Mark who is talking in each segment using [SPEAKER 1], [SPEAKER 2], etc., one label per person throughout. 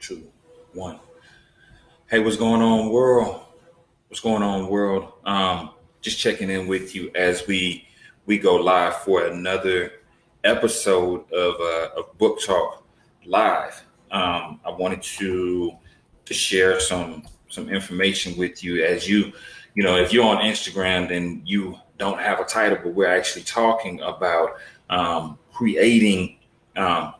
[SPEAKER 1] 2, 1. Hey, what's going on, world? What's going on, world? Just checking in with you as we go live for another episode of Book Talk Live. I wanted to share some information with you as if you're on Instagram, then you don't have a title, but we're actually talking about creating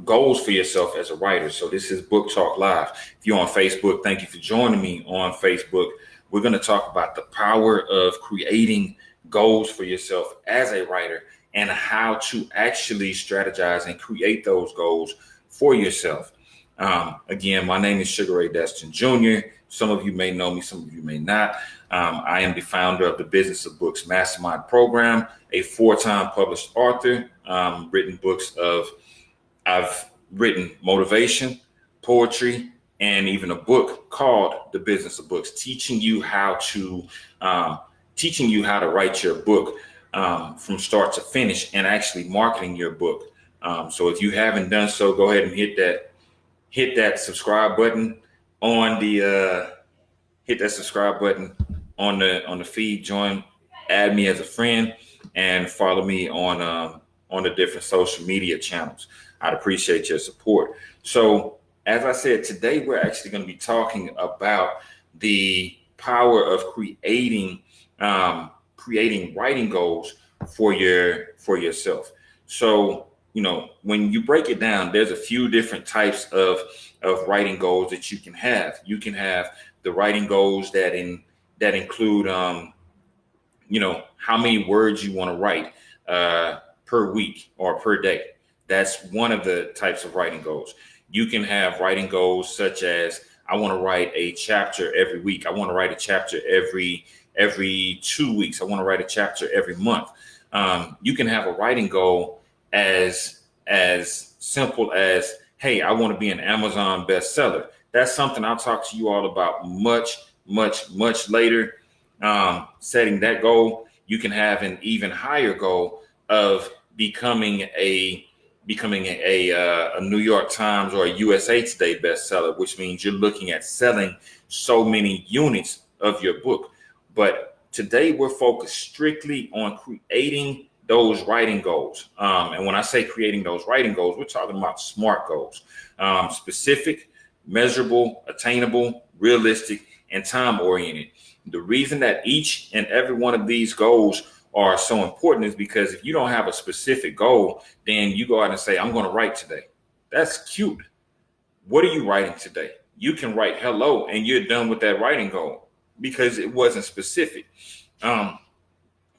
[SPEAKER 1] goals for yourself as a writer. So this is Book Talk Live. If you're on Facebook, thank you for joining me on Facebook. We're going to talk about the power of creating goals for yourself as a writer and how to actually strategize and create those goals for yourself. Again, my name is Ray Destin Jr. Some of you may know me, some of you may not. I am the founder of the Business of Books Mastermind Program, a 4-time published author, I've written motivation, poetry, and even a book called The Business of Books, teaching you how to write your book from start to finish and actually marketing your book. So if you haven't done so, go ahead and hit that subscribe button on the feed. Add me as a friend, and follow me on the different social media channels. I'd appreciate your support. So, as I said, today we're actually going to be talking about the power of creating writing goals for yourself. So, when you break it down, there's a few different types of writing goals that you can have. You can have the writing goals that include how many words you want to write per week or per day. That's one of the types of writing goals. You can have writing goals such as, I want to write a chapter every week. I want to write a chapter every 2 weeks. I want to write a chapter every month. You can have a writing goal as simple as, hey, I want to be an Amazon bestseller. That's something I'll talk to you all about much later. Setting that goal. You can have an even higher goal of becoming a New York Times or a USA Today bestseller, which means you're looking at selling so many units of your book. But today we're focused strictly on creating those writing goals. And when I say creating those writing goals, we're talking about SMART goals, specific, measurable, attainable, realistic, and time-oriented. The reason that each and every one of these goals are so important is because if you don't have a specific goal, then you go out and say, I'm going to write today. That's cute. What are you writing today? You can write hello and you're done with that writing goal because it wasn't specific,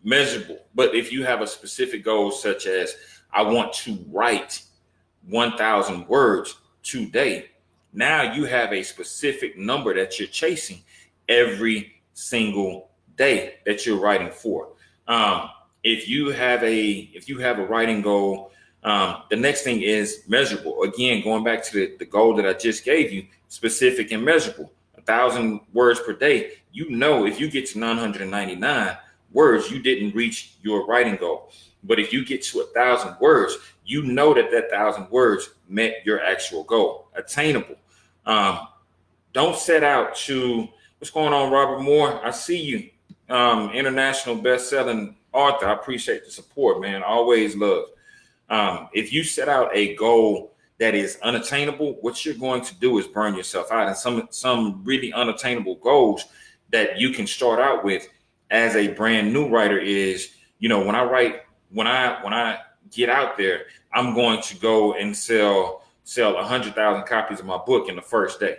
[SPEAKER 1] measurable. But if you have a specific goal, such as I want to write 1,000 words today, now you have a specific number that you're chasing every single day that you're writing for. If you have a writing goal, the next thing is measurable. Again, going back to the goal that I just gave you, specific and measurable. 1,000 words per day. If you get to 999 words, you didn't reach your writing goal. But if you get to 1,000 words, that 1,000 words met your actual goal. Attainable. Don't set out to, what's going on, Robert Moore? I see you. International best-selling author. I appreciate the support, man. Always love. If you set out a goal that is unattainable, what you're going to do is burn yourself out. And some really unattainable goals that you can start out with as a brand new writer is, when I get out there, I'm going to go and sell 100,000 copies of my book in the first day.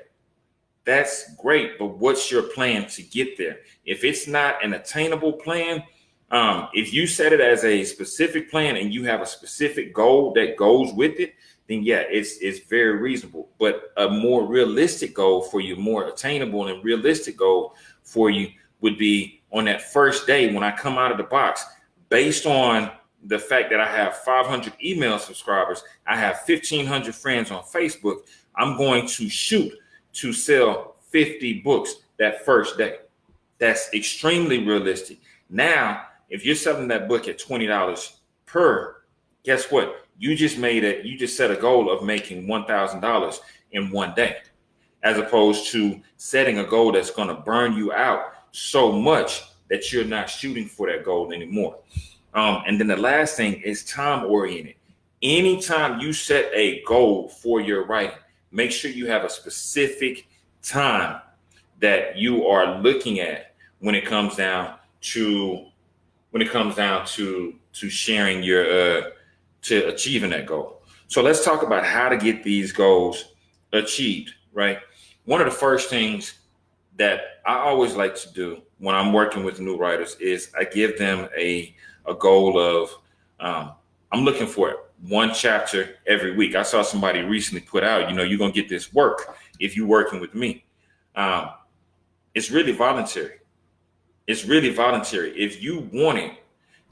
[SPEAKER 1] That's great, but what's your plan to get there? If it's not an attainable plan, if you set it as a specific plan and you have a specific goal that goes with it, then yeah, it's very reasonable. But a more realistic goal for you, more attainable and realistic goal for you would be on that first day when I come out of the box, based on the fact that I have 500 email subscribers, I have 1,500 friends on Facebook, I'm going to shoot to sell 50 books that first day. That's extremely realistic. Now, if you're selling that book at $20 per, guess what? You just set a goal of making $1,000 in one day. as opposed to setting a goal that's going to burn you out so much that you're not shooting for that goal anymore. And then the last thing is time oriented. Anytime you set a goal for your writing, make sure you have a specific time that you are looking at when it comes down to sharing your to achieving that goal. So let's talk about how to get these goals achieved, right? One of the first things that I always like to do when I'm working with new writers is I give them a goal of I'm looking for one chapter every week. I saw somebody recently put out, you're going to get this work if you're working with me. It's really voluntary. It's really voluntary. If you want it,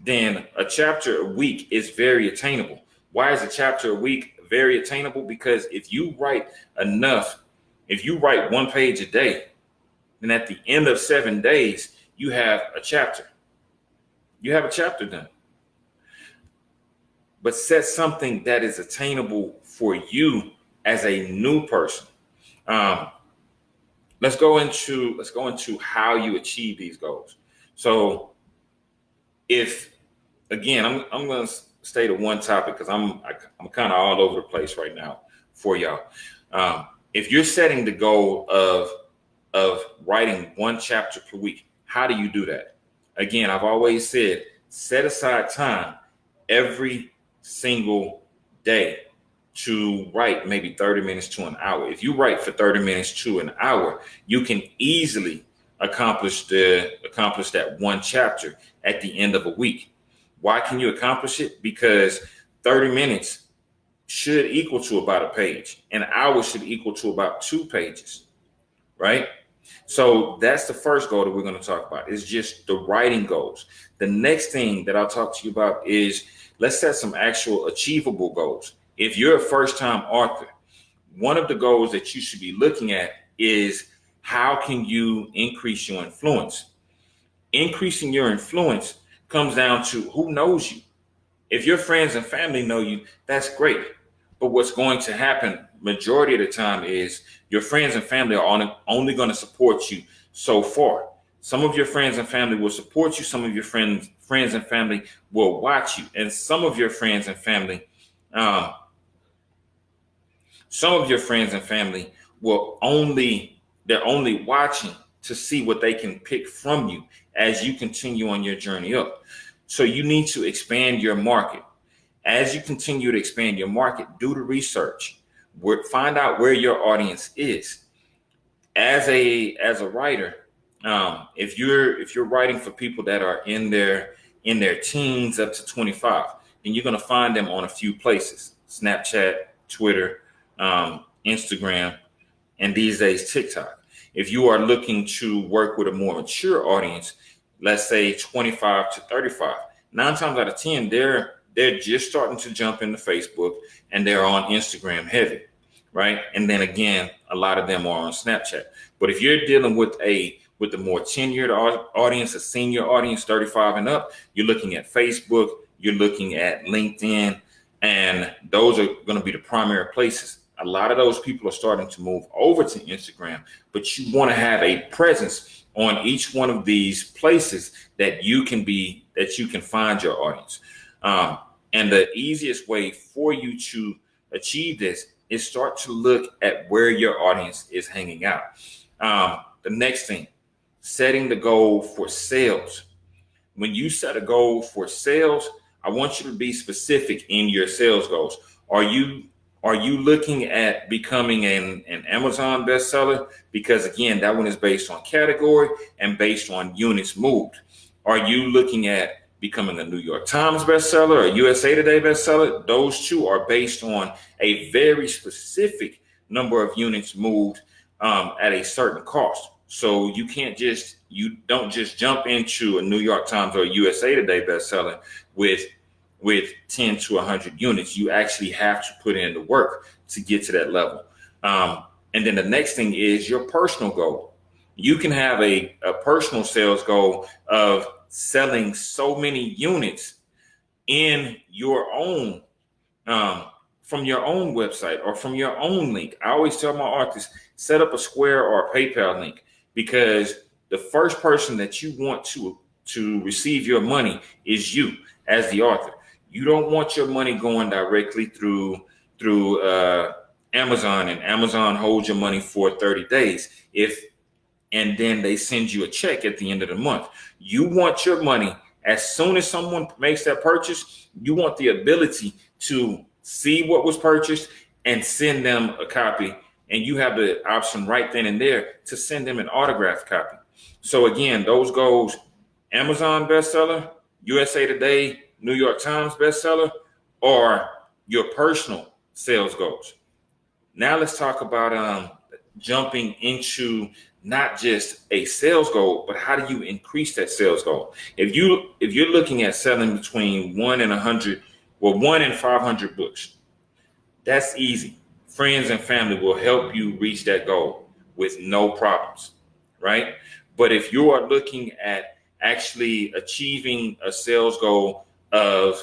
[SPEAKER 1] then a chapter a week is very attainable. Why is a chapter a week very attainable? Because if you write one page a day, then at the end of 7 days, you have a chapter. You have a chapter done. But set something that is attainable for you as a new person. Let's go into how you achieve these goals. So I'm going to stay to one topic because I'm kind of all over the place right now for y'all. If you're setting the goal of writing one chapter per week, how do you do that? Again, I've always said, set aside time every single day to write maybe 30 minutes to an hour. If you write for 30 minutes to an hour, you can easily accomplish that one chapter at the end of a week. Why can you accomplish it? Because 30 minutes should equal to about a page. An hour should equal to about 2 pages, right? So that's the first goal that we're going to talk about, is just the writing goals. The next thing that I'll talk to you about is let's set some actual achievable goals. If you're a first-time author, one of the goals that you should be looking at is how can you increase your influence? Increasing your influence comes down to who knows you. If your friends and family know you, that's great. But what's going to happen majority of the time is your friends and family are only going to support you so far. Some of your friends and family will support you. Some of your friends and family will watch you. And some of your friends and family they're only watching to see what they can pick from you as you continue on your journey up. So you need to expand your market. As you continue to expand your market, do the research. Find out where your audience is. As a writer, if you're writing for people that are in their teens up to 25, then you're going to find them on a few places: Snapchat, Twitter, Instagram, and these days TikTok. If you are looking to work with a more mature audience, let's say 25 to 35, 9 times out of 10, they're just starting to jump into Facebook and they're on Instagram heavy, right? And then again, a lot of them are on Snapchat. But if you're dealing with the more tenured audience, a senior audience, 35 and up, you're looking at Facebook, you're looking at LinkedIn, and those are going to be the primary places. A lot of those people are starting to move over to Instagram, but you want to have a presence on each one of these places that you can find your audience. And the easiest way for you to achieve this is start to look at where your audience is hanging out. The next thing, setting the goal for sales. When you set a goal for sales, I want you to be specific in your sales goals. Are you looking at becoming an Amazon bestseller? Because again, that one is based on category and based on units moved. Are you looking at becoming a New York Times bestseller or USA Today bestseller? Those two are based on a very specific number of units moved at a certain cost. So you don't just jump into a New York Times or a USA Today bestseller with 10 to 100 units. You actually have to put in the work to get to that level. And then the next thing is your personal goal. You can have a personal sales goal of selling so many units in your own from your own website or from your own link. I always tell my authors, set up a Square or a PayPal link, because the first person that you want to receive your money is you as the author. You don't want your money going directly through Amazon, and Amazon holds your money for 30 days. And then they send you a check at the end of the month. You want your money as soon as someone makes that purchase. You want the ability to see what was purchased and send them a copy. And you have the option right then and there to send them an autographed copy. So again, those goals: Amazon bestseller, USA Today, New York Times bestseller, or your personal sales goals. Now let's talk about jumping into not just a sales goal, but how do you increase that sales goal? If you're looking at selling between 1 and 500 books, that's easy. Friends and family will help you reach that goal with no problems, right? But if you are looking at actually achieving a sales goal of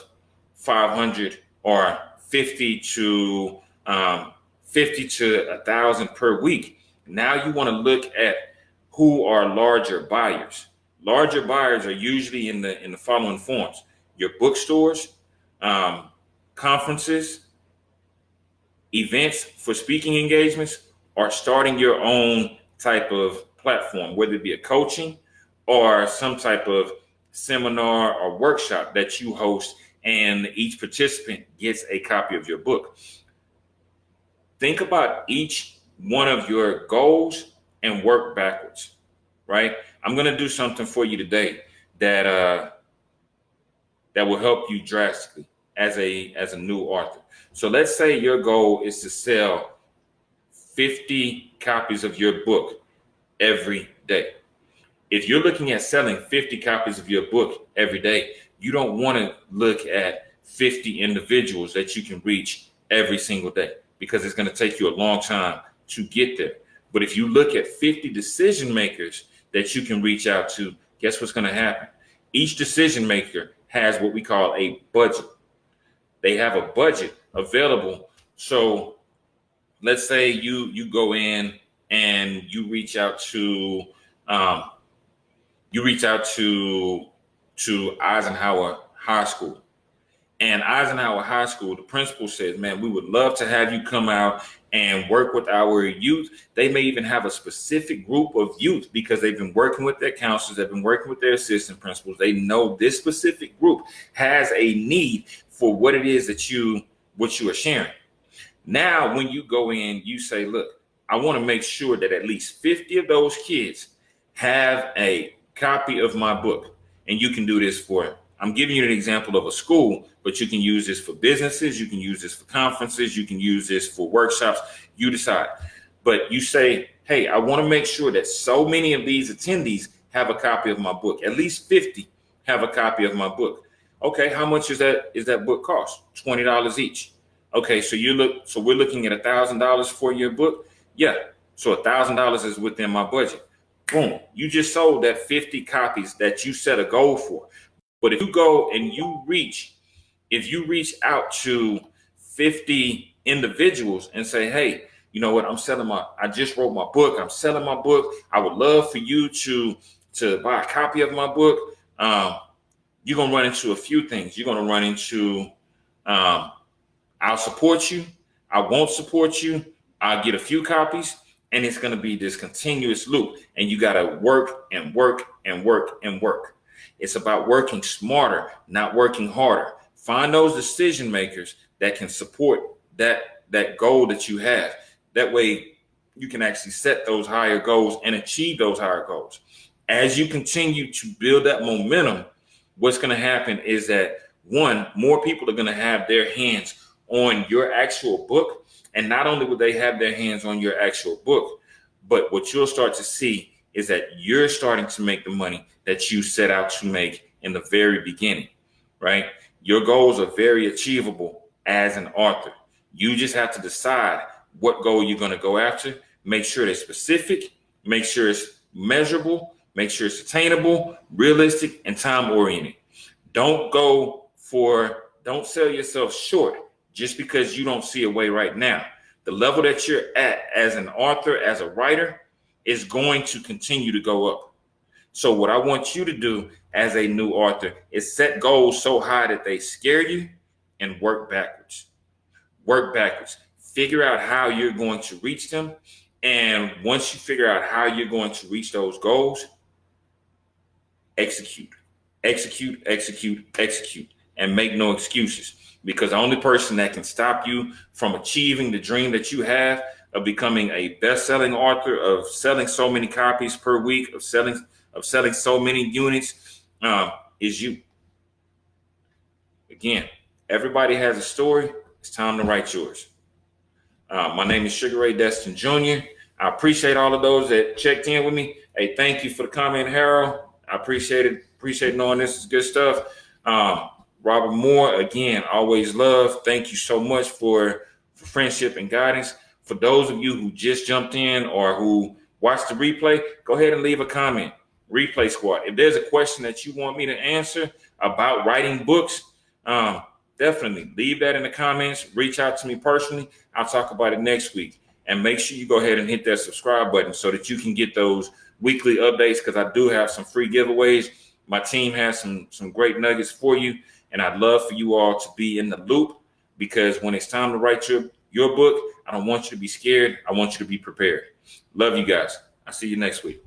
[SPEAKER 1] 500 or 50 to 1,000 per week, now you want to look at who are larger buyers. Larger buyers are usually in the following forms: your bookstores, conferences, events for speaking engagements, or starting your own type of platform, whether it be a coaching or some type of seminar or workshop that you host, and each participant gets a copy of your book. Think about each one of your goals and work backwards, right? I'm going to do something for you today that will help you drastically as a new author. So let's say your goal is to sell 50 copies of your book every day. If you're looking at selling 50 copies of your book every day, you don't want to look at 50 individuals that you can reach every single day, because it's going to take you a long time to get there. But if you look at 50 decision makers that you can reach out to, guess what's going to happen? Each decision maker has what we call a budget. They have a budget available. So let's say you go in and you reach out to Eisenhower High School. And Eisenhower High School, the principal says, man, we would love to have you come out and work with our youth. They may even have a specific group of youth because they've been working with their counselors, they've been working with their assistant principals. They know this specific group has a need for what it is that you are sharing. Now, when you go in, you say, look, I want to make sure that at least 50 of those kids have a copy of my book. And you can do this for, I'm giving you an example of a school, but you can use this for businesses. You can use this for conferences. You can use this for workshops. You decide. But you say, hey, I want to make sure that so many of these attendees have a copy of my book. At least 50 have a copy of my book. Okay, how much is that book cost? $20 each. Okay, so we're looking at $1,000 for your book. Yeah, so $1,000 is within my budget. Boom, you just sold that 50 copies that you set a goal for. But if you go and you reach out to 50 individuals and say, hey, you know what, I just wrote my book, I'm selling my book, I would love for you to buy a copy of my book. You're going to run into a few things. You're going to run into, I'll support you, I won't support you, I'll get a few copies, and it's going to be this continuous loop. And you got to work and work and work and work. It's about working smarter, not working harder. Find those decision makers that can support that goal that you have. That way you can actually set those higher goals and achieve those higher goals. As you continue to build that momentum, what's going to happen is that, one, more people are going to have their hands on your actual book. And not only will they have their hands on your actual book, but what you'll start to see is that you're starting to make the money that you set out to make in the very beginning, right? Your goals are very achievable as an author. You just have to decide what goal you're going to go after. Make sure they're specific, make sure it's measurable, make sure it's attainable, realistic, and time-oriented. Don't sell yourself short just because you don't see a way right now. The level that you're at as an author, as a writer, is going to continue to go up. So what I want you to do as a new author is set goals so high that they scare you and work backwards. Work backwards. Figure out how you're going to reach them. And once you figure out how you're going to reach those goals, execute, execute, execute, execute, and make no excuses. Because the only person that can stop you from achieving the dream that you have of becoming a best-selling author, of selling so many copies per week, of selling so many units, is you. Again, everybody has a story. It's time to write yours. My name is Sugar Ray Destin Jr. I appreciate all of those that checked in with me. Hey, thank you for the comment, Harold. I appreciate it. Appreciate knowing this is good stuff. Robert Moore, again, always love. Thank you so much for friendship and guidance. For those of you who just jumped in or who watched the replay, go ahead and leave a comment. Replay Squad. If there's a question that you want me to answer about writing books, definitely leave that in the comments. Reach out to me personally. I'll talk about it next week. And make sure you go ahead and hit that subscribe button so that you can get those weekly updates, because I do have some free giveaways. My team has some great nuggets for you. And I'd love for you all to be in the loop, because when it's time to write your book, I don't want you to be scared. I want you to be prepared. Love you guys. I'll see you next week.